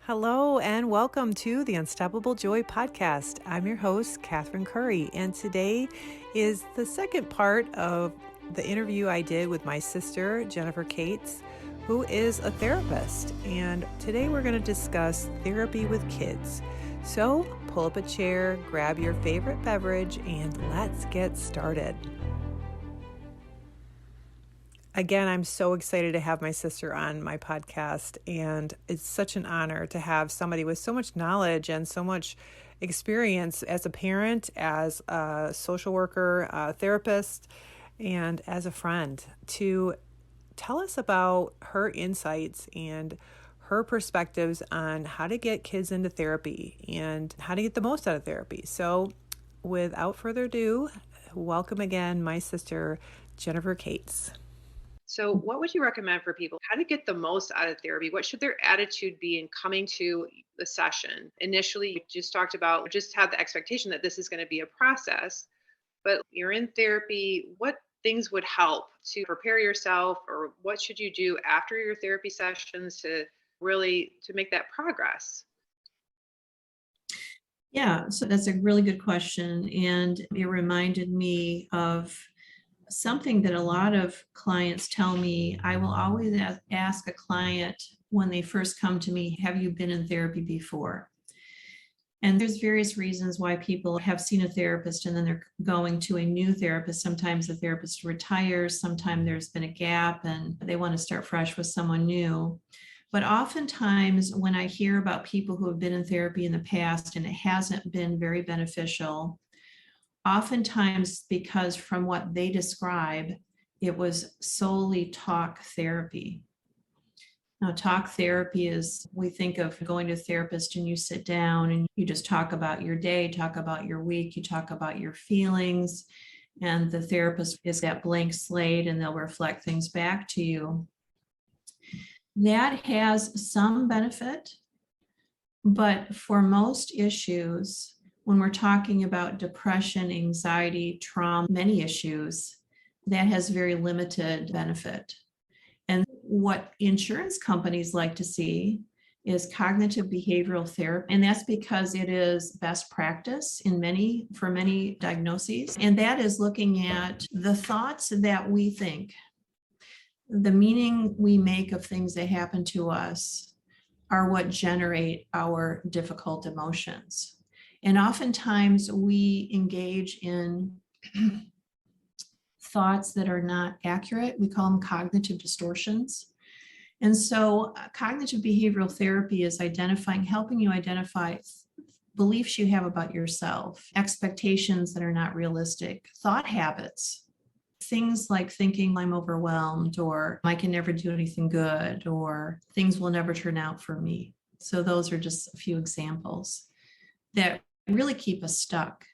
Hello and welcome to the Unstoppable Joy podcast. I'm your host, Katherine Curry, and today is the second part of the interview I did with my sister, Jennifer Cates, who is a therapist. And today we're going to discuss therapy with kids. So pull up a chair, grab your favorite beverage, and let's get started. Again, I'm so excited to have my sister on my podcast, and it's such an honor to have somebody with so much knowledge and so much experience as a parent, as a social worker, a therapist, and as a friend to tell us about her insights and her perspectives on how to get kids into therapy and how to get the most out of therapy. So without further ado, welcome again, my sister, Jennifer Cates. So what would you recommend for people how to get the most out of therapy? What should their attitude be in coming to the session? Initially, you just talked about just have the expectation that this is going to be a process, but you're in therapy. What things would help to prepare yourself, or what should you do after your therapy sessions to make that progress? Yeah, so that's a really good question. And it reminded me of something that a lot of clients tell me. I will always ask a client when they first come to me, have you been in therapy before? And there's various reasons why people have seen a therapist and then they're going to a new therapist. Sometimes the therapist retires, sometimes there's been a gap and they want to start fresh with someone new. But oftentimes when I hear about people who have been in therapy in the past and it hasn't been very beneficial, oftentimes because from what they describe, it was solely talk therapy. Now, talk therapy is, we think of going to a therapist and you sit down and you just talk about your day, talk about your week, you talk about your feelings, and the therapist is that blank slate and they'll reflect things back to you. That has some benefit, but for most issues, when we're talking about depression, anxiety, trauma, many issues, that has very limited benefit. And what insurance companies like to see is cognitive behavioral therapy. And that's because it is best practice for many diagnoses. And that is looking at the thoughts that we think, the meaning we make of things that happen to us are what generate our difficult emotions. And oftentimes we engage in thoughts that are not accurate. We call them cognitive distortions. And so cognitive behavioral therapy is helping you identify beliefs you have about yourself, expectations that are not realistic, thought habits, things like thinking I'm overwhelmed, or I can never do anything good, or things will never turn out for me. So those are just a few examples that really keep us stuck.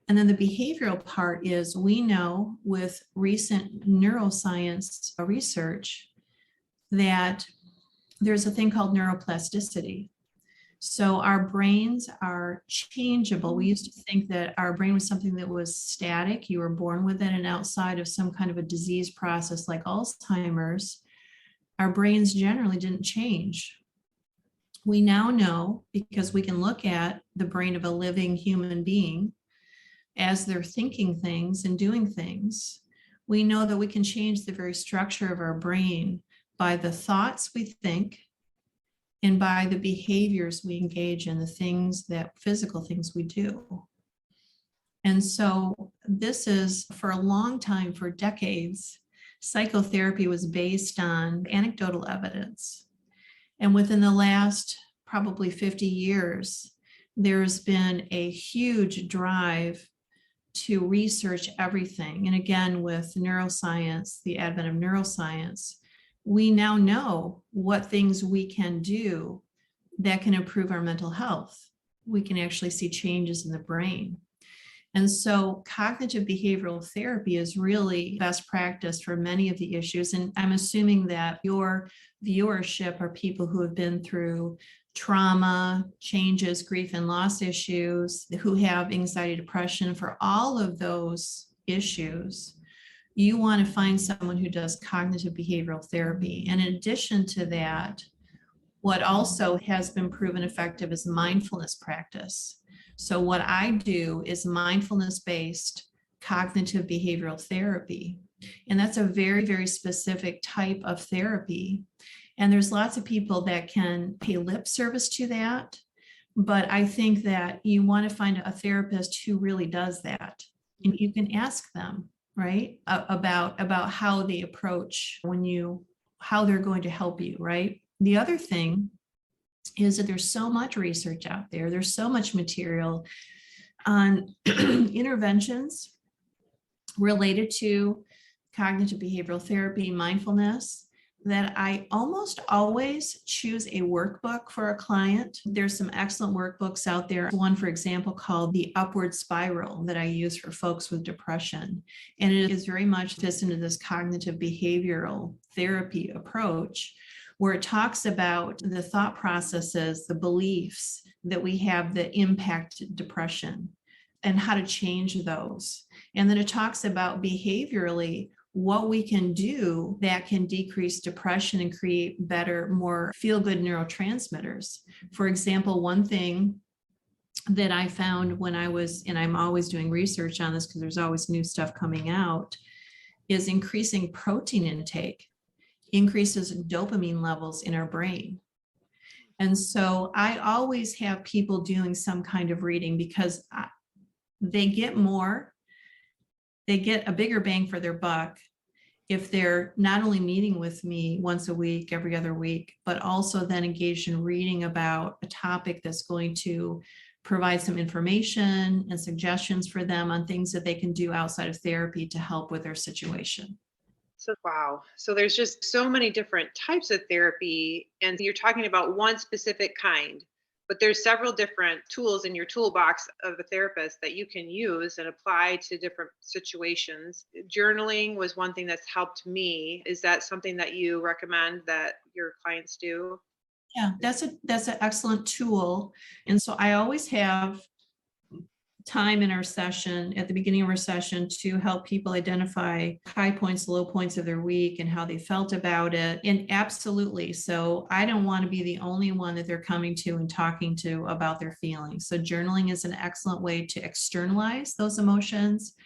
And then the behavioral part is, we know with recent neuroscience research that there's a thing called neuroplasticity. So our brains are changeable. We used to think that our brain was something that was static. You were born with it, and outside of some kind of a disease process like Alzheimer's, our brains generally didn't change. We now know, because we can look at the brain of a living human being as they're thinking things and doing things, we know that we can change the very structure of our brain by the thoughts we think and by the behaviors we engage in, physical things we do. And so this is, for a long time, for decades, psychotherapy was based on anecdotal evidence. And within the last probably 50 years, there's been a huge drive to research everything. And again, with neuroscience, the advent of neuroscience, we now know what things we can do that can improve our mental health. We can actually see changes in the brain. And so cognitive behavioral therapy is really best practice for many of the issues. And I'm assuming that your viewership are people who have been through trauma, changes, grief and loss issues, who have anxiety, depression. For all of those issues, you want to find someone who does cognitive behavioral therapy. And in addition to that, What also has been proven effective is mindfulness practice. So what I do is mindfulness-based cognitive behavioral therapy. And that's a very, very specific type of therapy. And there's lots of people that can pay lip service to that. But I think that you want to find a therapist who really does that. And you can ask them, right, about how they approach how they're going to help you, right? The other thing is that there's so much research out there. There's so much material on interventions related to cognitive behavioral therapy, mindfulness, that I almost always choose a workbook for a client. There's some excellent workbooks out there. One, for example, called The Upward Spiral that I use for folks with depression. And it is very much fits into this cognitive behavioral therapy approach, where it talks about the thought processes, the beliefs that we have that impact depression and how to change those. And then it talks about behaviorally what we can do that can decrease depression and create better, more feel-good neurotransmitters. For example, one thing that I found when and I'm always doing research on this because there's always new stuff coming out, is increasing protein intake increases dopamine levels in our brain. And so I always have people doing some kind of reading because they get a bigger bang for their buck if they're not only meeting with me once a week, every other week, but also then engaged in reading about a topic that's going to provide some information and suggestions for them on things that they can do outside of therapy to help with their situation. So, wow. So there's just so many different types of therapy, and you're talking about one specific kind, but there's several different tools in your toolbox of a therapist that you can use and apply to different situations. Journaling was one thing that's helped me. Is that something that you recommend that your clients do? Yeah, that's an excellent tool. And so I always have time in our session, at the beginning of our session, to help people identify high points, low points of their week and how they felt about it. And absolutely. So I don't want to be the only one that they're coming to and talking to about their feelings. So journaling is an excellent way to externalize those emotions.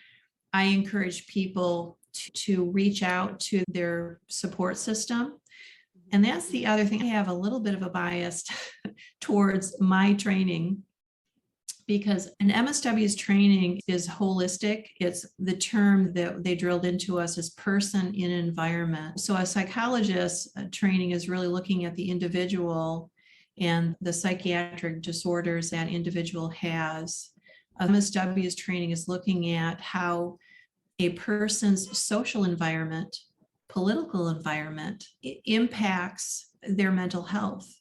I encourage people to reach out to their support system. And that's the other thing. I have a little bit of a bias towards my training, because an MSW's training is holistic. It's the term that they drilled into us as person in environment. So a psychologist training is really looking at the individual and the psychiatric disorders that individual has. MSW's training is looking at how a person's social environment, political environment, impacts their mental health.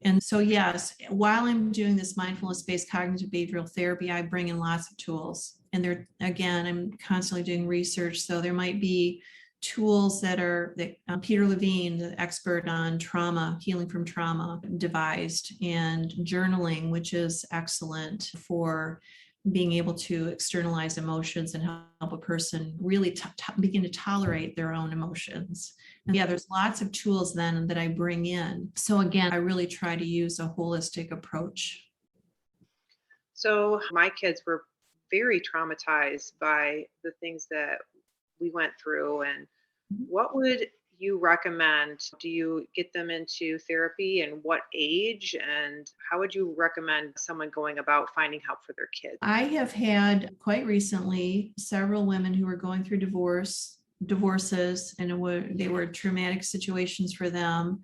And so, yes, while I'm doing this mindfulness-based cognitive behavioral therapy, I bring in lots of tools. And again, I'm constantly doing research. So there might be tools that Peter Levine, the expert on trauma, healing from trauma, devised, and journaling, which is excellent for being able to externalize emotions and help a person really begin to tolerate their own emotions. And yeah, there's lots of tools then that I bring in. So again, I really try to use a holistic approach. So my kids were very traumatized by the things that we went through. And what would you recommend? Do you get them into therapy, and what age, and how would you recommend someone going about finding help for their kids? I have had quite recently several women who were going through divorces, and they were traumatic situations for them.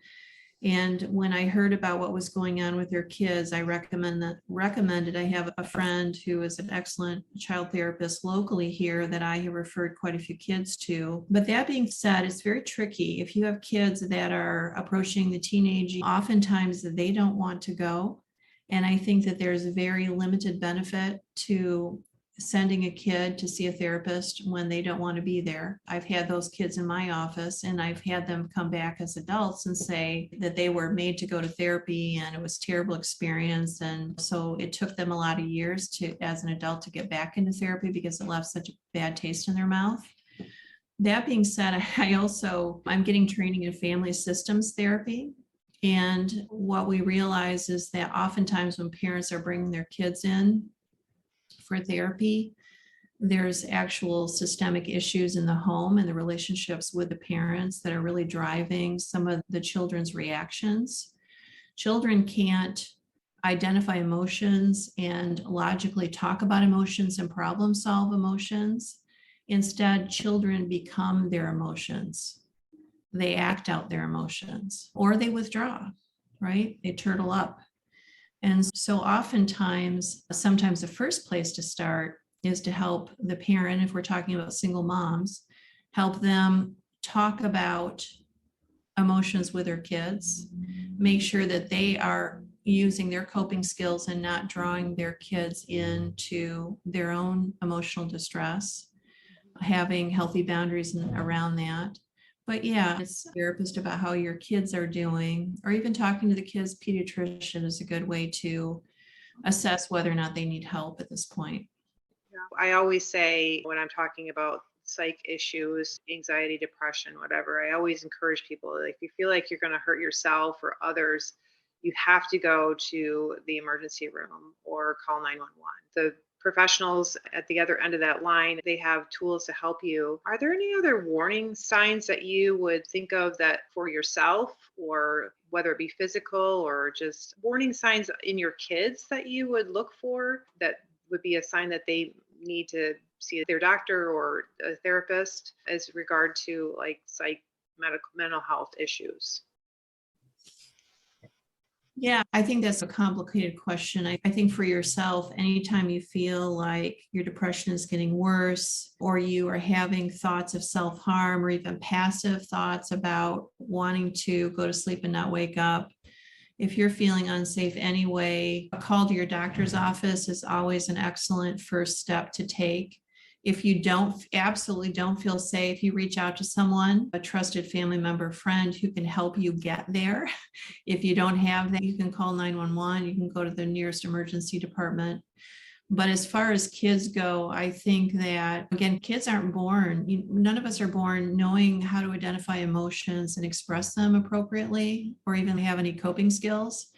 And when I heard about what was going on with their kids, I recommended. I have a friend who is an excellent child therapist locally here that I have referred quite a few kids to. But that being said, it's very tricky. If you have kids that are approaching the teenage, oftentimes they don't want to go. And I think that there's a very limited benefit to sending a kid to see a therapist when they don't want to be there. I've had those kids in my office, and I've had them come back as adults and say that they were made to go to therapy and it was a terrible experience. And so it took them a lot of years as an adult to get back into therapy because it left such a bad taste in their mouth. That being said, I'm getting training in family systems therapy. And what we realize is that oftentimes when parents are bringing their kids in for therapy, there's actual systemic issues in the home and the relationships with the parents that are really driving some of the children's reactions. Children can't identify emotions and logically talk about emotions and problem solve emotions. Instead, children become their emotions. They act out their emotions or they withdraw, right? They turtle up. And so oftentimes, sometimes the first place to start is to help the parent, if we're talking about single moms, help them talk about emotions with their kids, make sure that they are using their coping skills and not drawing their kids into their own emotional distress, having healthy boundaries around that. But yeah, it's a therapist about how your kids are doing, or even talking to the kids' pediatrician is a good way to assess whether or not they need help at this point. I always say when I'm talking about psych issues, anxiety, depression, whatever, I always encourage people, like, if you feel like you're going to hurt yourself or others, you have to go to the emergency room or call 911. The professionals at the other end of that line, they have tools to help you. Are there any other warning signs that you would think of that for yourself, or whether it be physical or just warning signs in your kids that you would look for that would be a sign that they need to see their doctor or a therapist as regard to like mental health issues? Yeah, I think that's a complicated question. I think for yourself, anytime you feel like your depression is getting worse, or you are having thoughts of self harm, or even passive thoughts about wanting to go to sleep and not wake up, if you're feeling unsafe anyway, a call to your doctor's office is always an excellent first step to take. If you absolutely don't feel safe, you reach out to someone, a trusted family member, friend who can help you get there. If you don't have that, you can call 911, you can go to the nearest emergency department. But as far as kids go, I think that, again, kids aren't born, none of us are born knowing how to identify emotions and express them appropriately, or even have any coping skills.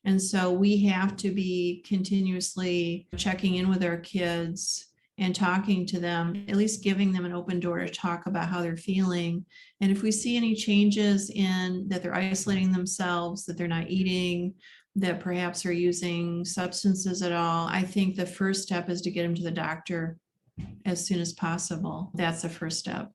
And so we have to be continuously checking in with our kids and talking to them, at least giving them an open door to talk about how they're feeling. And if we see any changes in that they're isolating themselves, that they're not eating, that perhaps are using substances at all, I think the first step is to get them to the doctor as soon as possible. That's the first step.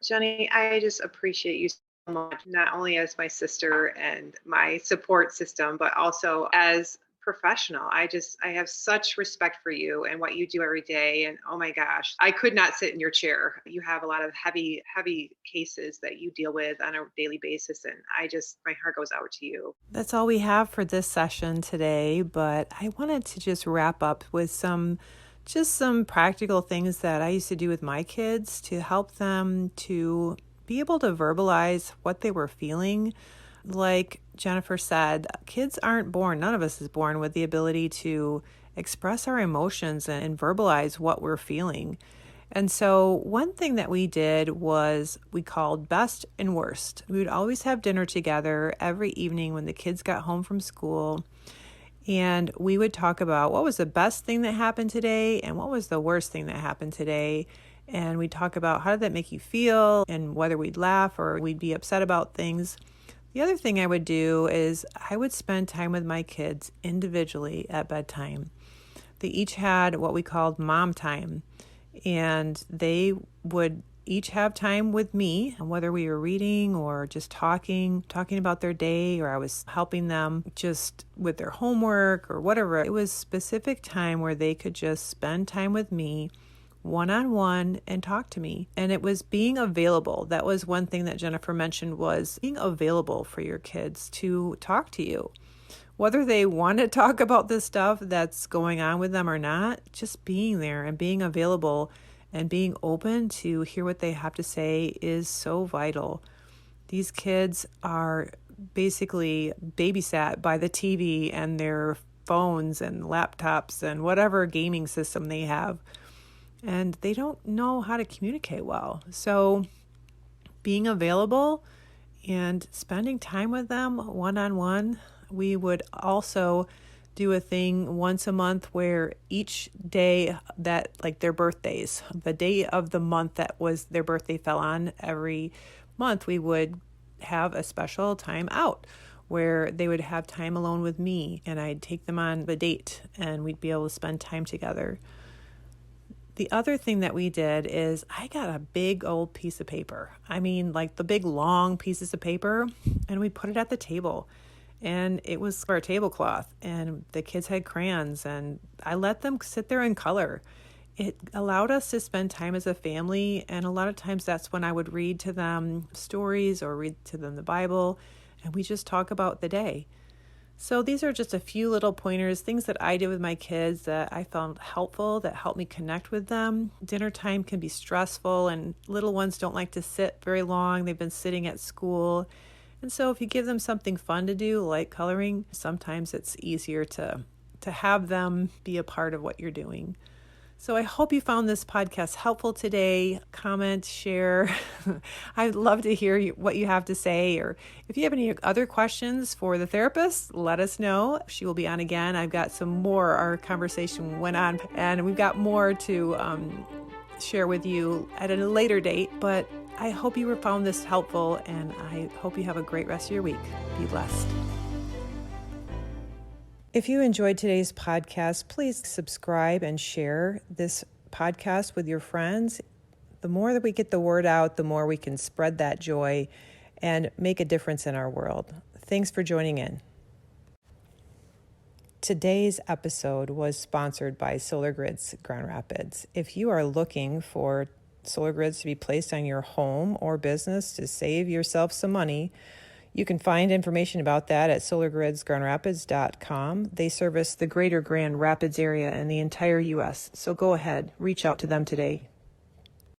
Jenny, I just appreciate you so much, not only as my sister and my support system, but also as professional. I have such respect for you and what you do every day. And oh my gosh, I could not sit in your chair. You have a lot of heavy cases that you deal with on a daily basis. And my heart goes out to you. That's all we have for this session today, but I wanted to just wrap up with some practical things that I used to do with my kids to help them to be able to verbalize what they were feeling. Like Jennifer said, kids aren't born, none of us is born with the ability to express our emotions and verbalize what we're feeling. And so one thing that we did was we called best and worst. We would always have dinner together every evening when the kids got home from school. And we would talk about what was the best thing that happened today and what was the worst thing that happened today. And we'd talk about how did that make you feel and whether we'd laugh or we'd be upset about things. The other thing I would do is I would spend time with my kids individually at bedtime. They each had what we called mom time, and they would each have time with me, and whether we were reading or just talking about their day, or I was helping them just with their homework or whatever. It was specific time where they could just spend time with me one-on-one and talk to me. And it was being available. That was one thing that Jennifer mentioned, was being available for your kids to talk to you. Whether they want to talk about this stuff that's going on with them or not, just being there and being available and being open to hear what they have to say is so vital. These kids are basically babysat by the TV and their phones and laptops and whatever gaming system they have. And they don't know how to communicate well. So being available and spending time with them one-on-one. We would also do a thing once a month where each day that, like their birthdays, the day of the month that was their birthday fell on every month, we would have a special time out where they would have time alone with me, and I'd take them on a date and we'd be able to spend time together. The other thing that we did is I got a big old piece of paper. I mean, like the big long pieces of paper, and we put it at the table. And it was our tablecloth, and the kids had crayons, and I let them sit there and color. It allowed us to spend time as a family, and a lot of times that's when I would read to them stories or read to them the Bible, and we just talk about the day. So these are just a few little pointers, things that I did with my kids that I found helpful, that helped me connect with them. Dinner time can be stressful, and little ones don't like to sit very long. They've been sitting at school. And so if you give them something fun to do, like coloring, sometimes it's easier to have them be a part of what you're doing. So I hope you found this podcast helpful today. Comment, share. I'd love to hear what you have to say. Or if you have any other questions for the therapist, let us know. She will be on again. I've got some more. Our conversation went on, and we've got more to share with you at a later date. But I hope you found this helpful, and I hope you have a great rest of your week. Be blessed. If you enjoyed today's podcast, please subscribe and share this podcast with your friends. The more that we get the word out, the more we can spread that joy and make a difference in our world. Thanks for joining in. Today's episode was sponsored by Solar Grids Grand Rapids. If you are looking for solar grids to be placed on your home or business to save yourself some money, you can find information about that at solargridsgrandrapids.com. They service the greater Grand Rapids area and the entire U.S., so go ahead, reach out to them today.